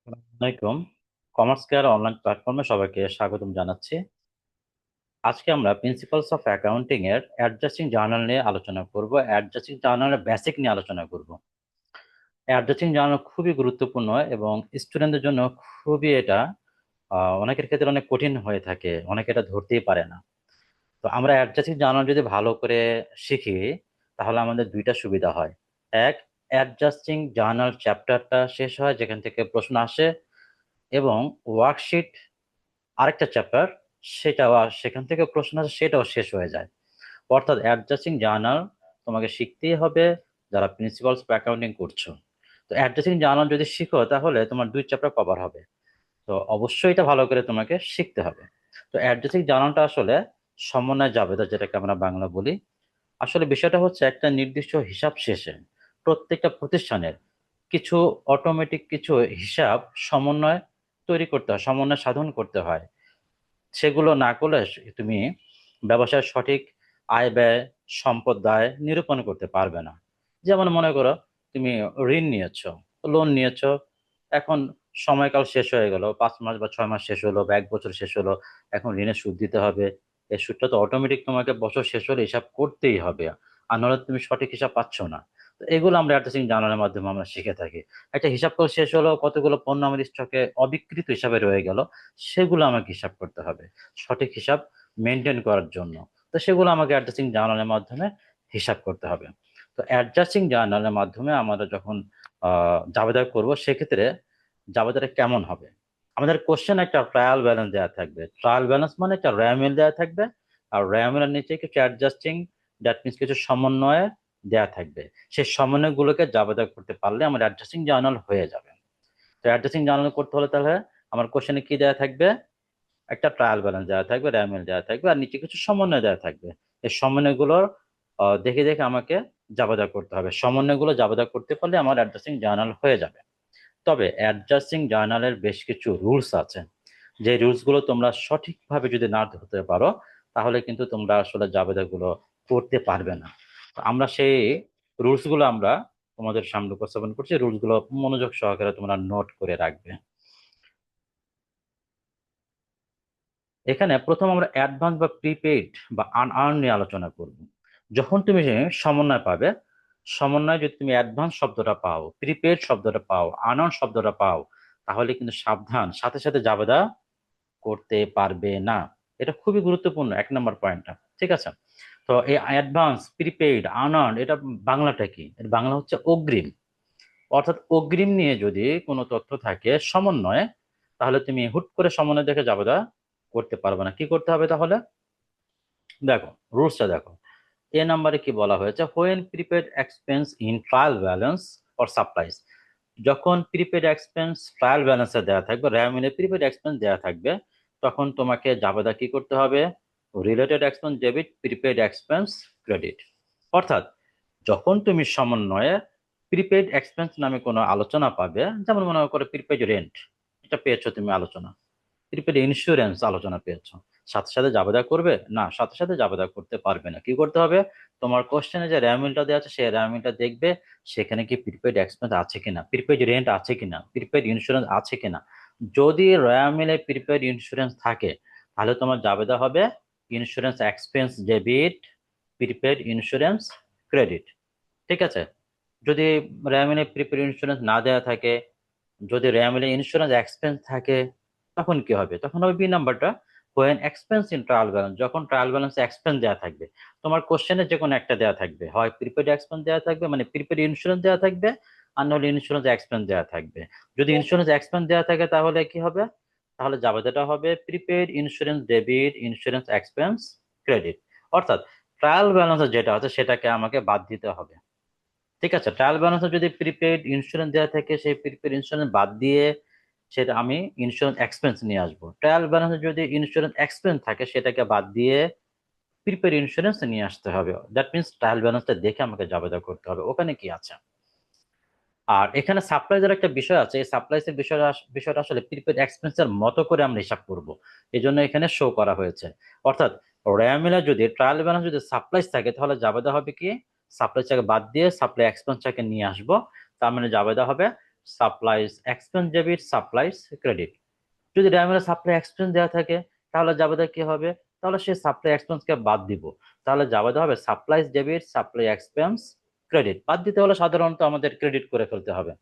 আসসালামাইকুম। Commerce care online প্ল্যাটফর্মে সবাইকে স্বাগতম জানাচ্ছি। আজকে আমরা প্রিন্সিপালস অফ অ্যাকাউন্টিং এর অ্যাডজাস্টিং জার্নাল নিয়ে আলোচনা করব। অ্যাডজাস্টিং জার্নালের বেসিক নিয়ে আলোচনা করব। অ্যাডজাস্টিং জার্নাল খুবই গুরুত্বপূর্ণ এবং স্টুডেন্টদের জন্য খুবই এটা অনেকের ক্ষেত্রে অনেক কঠিন হয়ে থাকে, অনেকে এটা ধরতেই পারে না। তো আমরা অ্যাডজাস্টিং জার্নাল যদি ভালো করে শিখি তাহলে আমাদের দুইটা সুবিধা হয়। এক, অ্যাডজাস্টিং জার্নাল চ্যাপ্টারটা শেষ হয় যেখান থেকে প্রশ্ন আসে, এবং ওয়ার্কশিট আরেকটা চ্যাপ্টার, সেটাও সেখান থেকে প্রশ্ন আসে, সেটাও শেষ হয়ে যায়। অর্থাৎ অ্যাডজাস্টিং জার্নাল তোমাকে শিখতেই হবে যারা প্রিন্সিপালস অফ অ্যাকাউন্টিং করছো। তো অ্যাডজাস্টিং জার্নাল যদি শিখো তাহলে তোমার দুই চ্যাপ্টার কভার হবে। তো অবশ্যই এটা ভালো করে তোমাকে শিখতে হবে। তো অ্যাডজাস্টিং জার্নালটা আসলে সমন্বয় জাবেদা, যেটাকে আমরা বাংলা বলি। আসলে বিষয়টা হচ্ছে একটা নির্দিষ্ট হিসাব শেষে প্রত্যেকটা প্রতিষ্ঠানের কিছু অটোমেটিক কিছু হিসাব সমন্বয় তৈরি করতে হয়, সমন্বয় সাধন করতে হয়। সেগুলো না করলে তুমি ব্যবসায় সঠিক আয় ব্যয়, সম্পদ দায় নিরূপণ করতে পারবে না। যেমন মনে করো, তুমি ঋণ নিয়েছো, লোন নিয়েছো, এখন সময়কাল শেষ হয়ে গেল, 5 মাস বা 6 মাস শেষ হলো বা 1 বছর শেষ হলো, এখন ঋণের সুদ দিতে হবে। এই সুদটা তো অটোমেটিক তোমাকে বছর শেষ হলে হিসাব করতেই হবে, আর নাহলে তুমি সঠিক হিসাব পাচ্ছ না। তো এগুলো আমরা অ্যাডজাস্টিং জার্নালের মাধ্যমে আমরা শিখে থাকি। একটা হিসাব করে শেষ হলো, কতগুলো পণ্য আমাদের স্টকে অবিকৃত হিসাবে রয়ে গেল, সেগুলো আমাকে হিসাব করতে হবে সঠিক হিসাব মেনটেন করার জন্য। তো সেগুলো আমাকে অ্যাডজাস্টিং জার্নালের মাধ্যমে হিসাব করতে হবে। তো অ্যাডজাস্টিং জার্নালের মাধ্যমে আমরা যখন জাবেদা করব, সেক্ষেত্রে জাবেদাটা কেমন হবে? আমাদের কোশ্চেন একটা ট্রায়াল ব্যালেন্স দেওয়া থাকবে। ট্রায়াল ব্যালেন্স মানে একটা র্যামিল দেওয়া থাকবে, আর র্যামিলের নিচে কিছু অ্যাডজাস্টিং, দ্যাট মিনস কিছু সমন্বয় দেওয়া থাকবে। সেই সমন্বয়গুলোকে জাবেদা করতে পারলে আমার অ্যাডজাস্টিং জার্নাল হয়ে যাবে। তো অ্যাডজাস্টিং জার্নাল করতে হলে তাহলে আমার কোশ্চেনে কি দেওয়া থাকবে? একটা ট্রায়াল ব্যালেন্স দেওয়া থাকবে, র্যামেল দেওয়া থাকবে, আর নিচে কিছু সমন্বয় দেওয়া থাকবে। এই সমন্বয়গুলোর দেখে দেখে আমাকে জাবেদা করতে হবে। সমন্বয়গুলো জাবেদা করতে পারলে আমার অ্যাডজাস্টিং জার্নাল হয়ে যাবে। তবে অ্যাডজাস্টিং জার্নালের বেশ কিছু রুলস আছে, যে রুলস গুলো তোমরা সঠিকভাবে যদি না ধরতে পারো তাহলে কিন্তু তোমরা আসলে জাবেদাগুলো করতে পারবে না। তো আমরা সেই রুলস গুলো আমরা তোমাদের সামনে উপস্থাপন করছি। রুলস গুলো মনোযোগ সহকারে তোমরা নোট করে রাখবে। এখানে প্রথম আমরা অ্যাডভান্স বা প্রিপেইড বা আনআর্ন নিয়ে আলোচনা করব। যখন তুমি সমন্বয় পাবে, সমন্বয় যদি তুমি অ্যাডভান্স শব্দটা পাও, প্রিপেইড শব্দটা পাও, আনআর্ন শব্দটা পাও, তাহলে কিন্তু সাবধান, সাথে সাথে জাবেদা করতে পারবে না। এটা খুবই গুরুত্বপূর্ণ, 1 নম্বর পয়েন্টটা। ঠিক আছে? তো এই অ্যাডভান্স, প্রিপেইড, আনআর্ন, এটা বাংলাটা কি? এর বাংলা হচ্ছে অগ্রিম। অর্থাৎ অগ্রিম নিয়ে যদি কোনো তথ্য থাকে সমন্বয়ে, তাহলে তুমি হুট করে সমন্বয় দেখে জাবেদা করতে পারবে না। কি করতে হবে তাহলে? দেখো, রুলসটা দেখো। এ নাম্বারে কি বলা হয়েছে? When prepaid expense in trial balance or supplies. যখন প্রিপেড এক্সপেন্স ট্রায়াল ব্যালেন্সে দেওয়া থাকবে, র্যামিনে প্রিপেড এক্সপেন্স দেওয়া থাকবে, তখন তোমাকে জাবেদা কি করতে হবে? Related expense debit, prepaid expense credit. অর্থাৎ যখন তুমি সমন্বয়ে প্রিপেড এক্সপেন্স নামে কোনো আলোচনা পাবে, যেমন মনে করো প্রিপেড রেন্ট, এটা পেয়েছো তুমি আলোচনা, প্রিপেড ইন্স্যুরেন্স আলোচনা পেয়েছো, সাথে সাথে জাবেদা করবে না? সাথে সাথে জাবেদা করতে পারবে না। কি করতে হবে? তোমার কোশ্চেনে যে র্যামিলটা দেওয়া আছে সেই র্যামিলটা দেখবে, সেখানে কি প্রিপেড এক্সপেন্স আছে কিনা, প্রিপেড রেন্ট আছে কিনা, প্রিপেড ইন্স্যুরেন্স আছে কিনা। যদি র্যামিলে প্রিপেড ইন্স্যুরেন্স থাকে তাহলে তোমার জাবেদা হবে insurance expense debit, prepaid insurance credit. ঠিক আছে? যদি র্যামিলে প্রিপেড ইন্স্যুরেন্স না দেওয়া থাকে, যদি র্যামিলে ইন্স্যুরেন্স এক্সপেন্স থাকে, তখন কি হবে? তখন হবে বি নাম্বারটা, when expense in trial balance. যখন ট্রায়াল ব্যালেন্স এক্সপেন্স দেওয়া থাকবে, তোমার কোশ্চেনে যে কোনো একটা দেওয়া থাকবে, হয় প্রিপেড এক্সপেন্স দেওয়া থাকবে মানে প্রিপেড ইন্স্যুরেন্স দেওয়া থাকবে, আর নাহলে ইন্স্যুরেন্স এক্সপেন্স দেওয়া থাকবে। যদি ইন্স্যুরেন্স এক্সপেন্স দেওয়া থাকে তাহলে কি হবে? তাহলে জাবেদাটা হবে prepaid insurance debit, insurance expense credit. অর্থাৎ ট্রায়াল ব্যালেন্স যেটা আছে সেটাকে আমাকে বাদ দিতে হবে। ঠিক আছে? ট্রায়াল ব্যালেন্সে যদি প্রিপেড ইন্স্যুরেন্স দেওয়া থাকে, সেই প্রিপেড ইন্স্যুরেন্স বাদ দিয়ে সেটা আমি ইন্স্যুরেন্স এক্সপেন্স নিয়ে আসবো। ট্রায়াল ব্যালেন্সে যদি ইন্স্যুরেন্স এক্সপেন্স থাকে সেটাকে বাদ দিয়ে প্রিপেড ইন্স্যুরেন্স নিয়ে আসতে হবে। দ্যাট মিনস ট্রায়াল ব্যালেন্সটা দেখে আমাকে জাবেদা করতে হবে ওখানে কি আছে। আর এখানে সাপ্লাইজের একটা বিষয় আছে। এই সাপ্লাইজের বিষয়টা আসলে প্রিপেড এক্সপেন্সের মতো করে আমরা হিসাব করব, এই জন্য এখানে শো করা হয়েছে। অর্থাৎ র্যামিলা যদি ট্রায়াল ব্যালেন্স যদি সাপ্লাইজ থাকে তাহলে জাবেদা হবে কি? সাপ্লাইজটাকে বাদ দিয়ে সাপ্লাই এক্সপেন্সটাকে নিয়ে আসবো। তার মানে জাবেদা হবে supplies expense debit, supplies credit. যদি র্যামের সাপ্লাই এক্সপেন্স দেওয়া থাকে তাহলে জাবেদা কি হবে? তাহলে সেই সাপ্লাই এক্সপেন্সকে বাদ দিব। তাহলে জাবেদা হবে supplies debit, supply expense credit. বাদ দিতে হলে সাধারণত আমাদের ক্রেডিট করে ফেলতে হবে।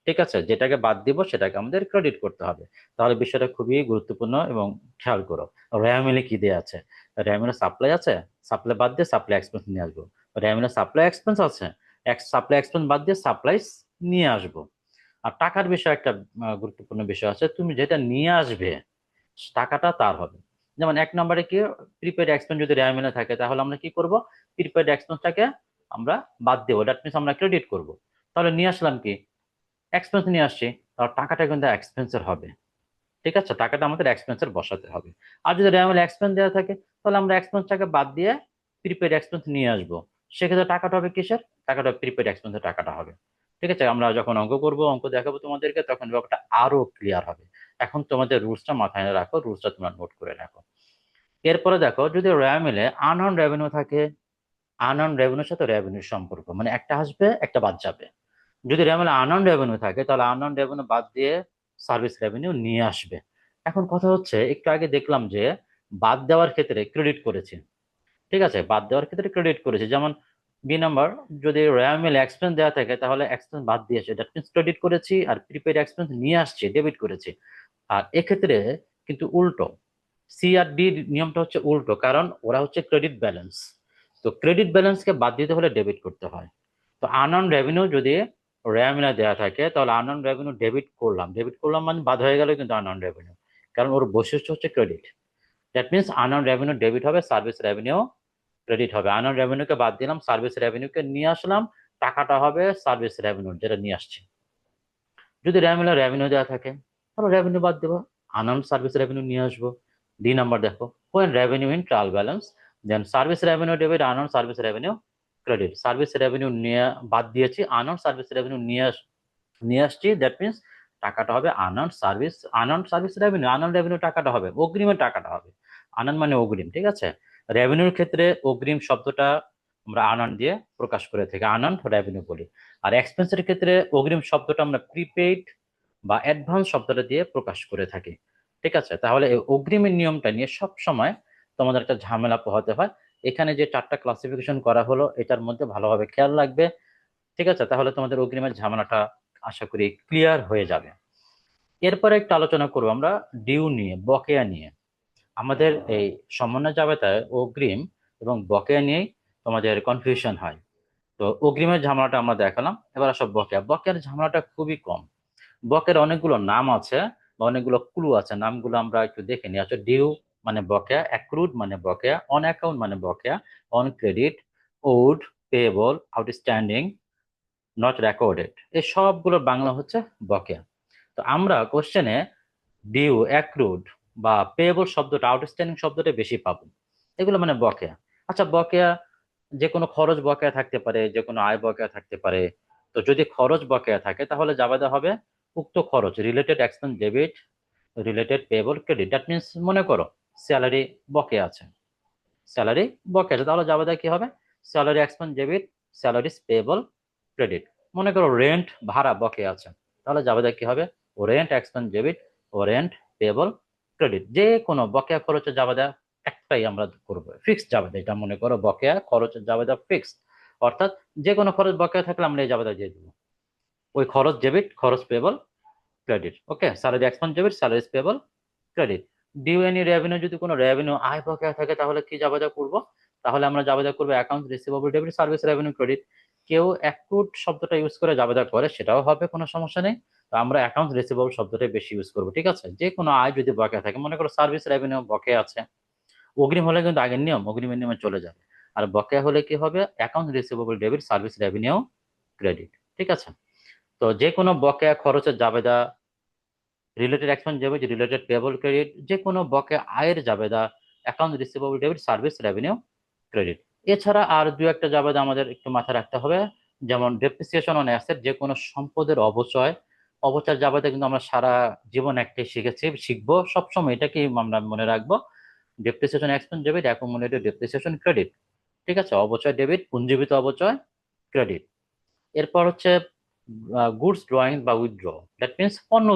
ঠিক আছে, যেটাকে বাদ দিব সেটাকে আমাদের ক্রেডিট করতে হবে। তাহলে বিষয়টা খুবই গুরুত্বপূর্ণ এবং খেয়াল করো। র্যামেলে কি দেওয়া আছে? র্যামেলে সাপ্লাই আছে, সাপ্লাই বাদ দিয়ে সাপ্লাই এক্সপেন্স নিয়ে আসবো। র্যামেলে সাপ্লাই এক্সপেন্স আছে, সাপ্লাই এক্সপেন্স বাদ দিয়ে সাপ্লাইস নিয়ে আসবো। আর টাকার বিষয় একটা গুরুত্বপূর্ণ বিষয় আছে, তুমি যেটা নিয়ে আসবে টাকাটা তার হবে। যেমন এক নম্বরে কি, প্রিপেড এক্সপেন্স যদি র্যামেলে থাকে তাহলে আমরা কি করব? প্রিপেড এক্সপেন্সটাকে আমরা বাদ দেবো, দ্যাট মিনস আমরা ক্রেডিট করব। তাহলে নিয়ে আসলাম কি? এক্সপেন্স নিয়ে আসছি, তাহলে টাকাটা কিন্তু এক্সপেন্সের হবে। ঠিক আছে, টাকাটা আমাদের এক্সপেন্সের বসাতে হবে। আর যদি র্যামেল এক্সপেন্স দেওয়া থাকে তাহলে আমরা এক্সপেন্সটাকে বাদ দিয়ে প্রিপেড এক্সপেন্স নিয়ে আসবো। সেক্ষেত্রে টাকাটা হবে কিসের? টাকাটা প্রিপেড এক্সপেন্সের টাকাটা হবে। ঠিক আছে, আমরা যখন অঙ্ক করব, অঙ্ক দেখাবো তোমাদেরকে, তখন ব্যাপারটা আরো ক্লিয়ার হবে। এখন তোমাদের রুলসটা মাথায় রাখো, রুলসটা তোমরা নোট করে রাখো। এরপরে দেখো, যদি র্যামেলে আনআর্ন রেভিনিউ থাকে, আনআর্ন রেভিনিউর সাথে রেভিনিউর সম্পর্ক, মানে একটা আসবে একটা বাদ যাবে। যদি র্যামেলে আনআর্ন রেভিনিউ থাকে তাহলে আনআর্ন রেভিনিউ বাদ দিয়ে সার্ভিস রেভিনিউ নিয়ে আসবে। এখন কথা হচ্ছে, একটু আগে দেখলাম যে বাদ দেওয়ার ক্ষেত্রে ক্রেডিট করেছে। ঠিক আছে, বাদ দেওয়ার ক্ষেত্রে ক্রেডিট করেছে। যেমন বি নাম্বার, যদি র্যামেল এক্সপেন্স দেওয়া থাকে তাহলে এক্সপেন্স বাদ দিয়েছে, দ্যাট মিনস ক্রেডিট করেছি, আর প্রিপেড এক্সপেন্স নিয়ে আসছে, ডেবিট করেছি। আর এক্ষেত্রে কিন্তু উল্টো, সি আর ডি নিয়মটা হচ্ছে উল্টো, কারণ ওরা হচ্ছে ক্রেডিট ব্যালেন্স। তো ক্রেডিট ব্যালেন্সকে বাদ দিতে হলে ডেবিট করতে হয়। তো আনঅন রেভিনিউ যদি র্যামিনা দেওয়া থাকে তাহলে আনঅন রেভিনিউ ডেবিট করলাম মানে বাদ হয়ে গেল কিন্তু আনঅন রেভিনিউ, কারণ ওর বৈশিষ্ট্য হচ্ছে ক্রেডিট। দ্যাট মিনস আনঅন রেভিনিউ ডেবিট হবে, সার্ভিস রেভিনিউ ক্রেডিট হবে। আনঅন রেভিনিউকে বাদ দিলাম, সার্ভিস রেভিনিউকে নিয়ে আসলাম, টাকাটা হবে সার্ভিস রেভিনিউ যেটা নিয়ে আসছে। যদি র্যামিনা রেভিনিউ দেওয়া থাকে তাহলে রেভিনিউ বাদ দেবো, আনঅন সার্ভিস রেভিনিউ নিয়ে আসবো। ডি নাম্বার দেখো, when revenue in trial balance then service revenue debit, আনঅন service revenue credit. Service revenue নিয়ে বাদ দিয়েছি, আনঅন সার্ভিস রেভিনিউ নিয়ে আসছি, দ্যাট মিনস টাকাটা হবে আনঅন সার্ভিস রেভিনিউ, আনঅন রেভিনিউ টাকাটা হবে, অগ্রিমের টাকাটা হবে। আনঅন মানে অগ্রিম, ঠিক আছে। রেভিনিউর ক্ষেত্রে অগ্রিম শব্দটা আমরা আনঅন দিয়ে প্রকাশ করে থাকি, আনঅন রেভিনিউ বলি। আর এক্সপেন্সের ক্ষেত্রে অগ্রিম শব্দটা আমরা প্রিপেইড বা অ্যাডভান্স শব্দটা দিয়ে প্রকাশ করে থাকি। ঠিক আছে, তাহলে এই অগ্রিমের নিয়মটা নিয়ে সব সময় তোমাদের একটা ঝামেলা পোহাতে হয়। এখানে যে চারটা ক্লাসিফিকেশন করা হলো এটার মধ্যে ভালোভাবে খেয়াল রাখবে। ঠিক আছে, তাহলে তোমাদের অগ্রিমের ঝামেলাটা আশা করি ক্লিয়ার হয়ে যাবে। এরপরে একটু আলোচনা করবো আমরা ডিউ নিয়ে, বকেয়া নিয়ে। আমাদের এই সমন্বয় জাবেতায় অগ্রিম এবং বকেয়া নিয়েই তোমাদের কনফিউশন হয়। তো অগ্রিমের ঝামেলাটা আমরা দেখালাম, এবার আসো বকেয়া। বকেয়ার ঝামেলাটা খুবই কম। বকের অনেকগুলো নাম আছে বা অনেকগুলো ক্লু আছে, নামগুলো আমরা একটু দেখে নিই। আচ্ছা, ডিউ মানে বকেয়া, অ্যাক্রুড মানে বকেয়া, অন অ্যাকাউন্ট মানে বকেয়া, on credit, owed, payable, outstanding, not recorded, এই সবগুলোর বাংলা হচ্ছে বকেয়া। তো আমরা কোশ্চেনে ডিউ, অ্যাক্রুড বা পেয়েবল শব্দটা, আউটস্ট্যান্ডিং শব্দটা বেশি পাবো। এগুলো মানে বকেয়া। আচ্ছা, বকেয়া যে কোনো খরচ বকেয়া থাকতে পারে, যে কোনো আয় বকেয়া থাকতে পারে। তো যদি খরচ বকেয়া থাকে তাহলে জাবেদা হবে উক্ত খরচ related expense debit, related payable credit. That means মনে করো স্যালারি বকেয়া আছে, স্যালারি বকেয়া আছে, তাহলে জাবেদা কি হবে? Salary expense debit, salaries payable credit. মনে করো রেন্ট ভাড়া বকেয়া আছে, তাহলে জাবেদা কি হবে? ও রেন্ট এক্সপেন্স ডেবিট, ও রেন্ট পেয়েবল ক্রেডিট। যে কোনো বকেয়া খরচের জাবেদা একটাই আমরা করবো, ফিক্সড জাবেদা। এটা মনে করো বকেয়া খরচের জাবেদা ফিক্সড, অর্থাৎ যে কোনো খরচ বকেয়া থাকলে আমরা এই জাবেদা দিয়ে দেবো। ওই খরচ ডেবিট, খরচ payable credit. Okay, salary expense debit, salaries payable credit. Due any revenue, যদি কোনো রেভিনিউ আয় বকেয়া থাকে তাহলে কি জাবেদা করব? তাহলে আমরা জাবেদা করবো account receivable debit, service revenue credit. কেউ অ্যাক্রুড শব্দটা ইউজ করে জাবেদা করে, সেটাও হবে, কোনো সমস্যা নেই। তো আমরা অ্যাকাউন্ট রিসিভেবল শব্দটাই বেশি ইউজ করবো। ঠিক আছে, যে কোনো আয় যদি বকেয়া থাকে, মনে করো সার্ভিস রেভিনিউ বকেয়া আছে, অগ্রিম হলে কিন্তু আগের নিয়ম, অগ্রিমের নিয়মে চলে যাবে। আর বকেয়া হলে কি হবে? Account receivable debit, service revenue credit. ঠিক আছে, তো যে কোনো বকেয়া খরচের জাবেদা related expense debit, related payable credit, যে কোনো বকেয়া আয়ের জাবেদা account receivable debit, service revenue credit. এছাড়া আর দু একটা জাবেদা আমাদের একটু মাথায় রাখতে হবে, যেমন ডেপ্রিসিয়েশন অন অ্যাসেট, যে কোনো সম্পদের অবচয়। অবচয় জাবেদা কিন্তু আমরা সারা জীবন একটাই শিখবো সবসময়, এটা কি আমরা মনে রাখবো? Depreciation expense debit, accumulated depreciation credit. ঠিক আছে, অবচয় ডেবিট, পুঞ্জীবিত অবচয় ক্রেডিট। এরপর হচ্ছে গুডস ড্রয়িং বা উইথড্র, দ্যাট মিনস পণ্য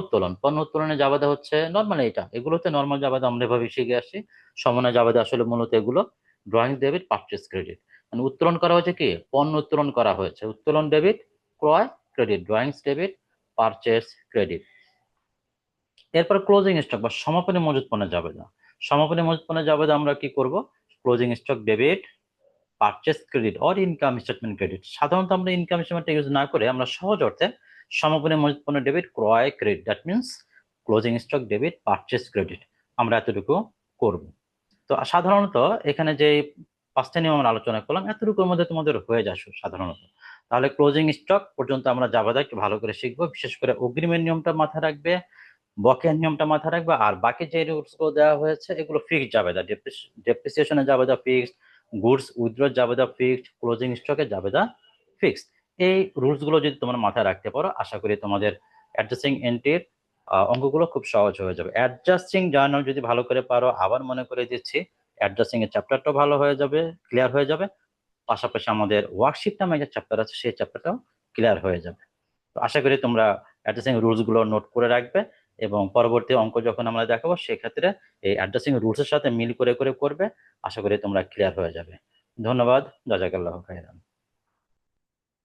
উত্তোলনের জাবেদা হচ্ছে নর্মাল, এগুলোতে নর্মাল জাবেদা আমরা এভাবে শিখে আসছি। সমন্বয় জাবেদা আসলে মূলত এগুলো ড্রয়িং ডেবিট, পারচেস ক্রেডিট। মানে উত্তোলন করা হয়েছে কি, পণ্য উত্তোলন করা হয়েছে, উত্তোলন ডেবিট, ক্রয় credit, drawings debit, purchase credit. এরপর ক্লোজিং স্টক বা সমাপনী মজুত পণ্যের জাবেদা। সমাপনী মজুত পণ্যের জাবেদা আমরা কি করব, closing stock debit, purchase credit or income statement credit. সাধারণত আমরা ইনকাম স্টেটমেন্ট ইউজ না করে আমরা সহজ অর্থে সমাপনী মজুত পণ্য ডেবিট, ক্রয় credit, that means closing stock debit, purchase credit, আমরা এতটুকু করব। তো সাধারণত এখানে যে পাঁচটা নিয়ম আমরা আলোচনা করলাম, এতটুকুর মধ্যে তোমাদের হয়ে যাবে সাধারণত। তাহলে ক্লোজিং স্টক পর্যন্ত আমরা জাবেদা একটু ভালো করে শিখবো, বিশেষ করে অগ্রিমের নিয়মটা মাথায় রাখবে, বকেয়ার নিয়মটা মাথায় রাখবে, আর বাকি যে রুলস গুলো দেওয়া হয়েছে এগুলো ফিক্সড জাবেদা, ডেপ্রিসিয়েশনের জাবেদা ফিক্সড, গুডস উইথড্র জাবেদা ফিক্সড, ক্লোজিং স্টকের জাবেদা ফিক্সড। এই রুলস গুলো যদি তোমরা মাথায় রাখতে পারো, আশা করি তোমাদের অ্যাডজাস্টিং এন্ট্রির অঙ্কগুলো খুব সহজ হয়ে যাবে। অ্যাডজাস্টিং জার্নাল যদি ভালো করে পারো, আবার মনে করে দিচ্ছি, অ্যাডজাস্টিং এর চ্যাপ্টারটাও ভালো হয়ে যাবে, ক্লিয়ার হয়ে যাবে। পাশাপাশি আমাদের ওয়ার্কশিট নামে যে চ্যাপ্টার আছে সেই চ্যাপ্টারটাও ক্লিয়ার হয়ে যাবে। তো আশা করি তোমরা অ্যাড্রেসিং রুলস গুলো নোট করে রাখবে, এবং পরবর্তী অঙ্ক যখন আমরা দেখাবো সেক্ষেত্রে এই অ্যাড্রেসিং রুলস এর সাথে মিল করে করে করবে। আশা করি তোমরা ক্লিয়ার হয়ে যাবে। ধন্যবাদ। জাজাকাল্লাহ খাইরান।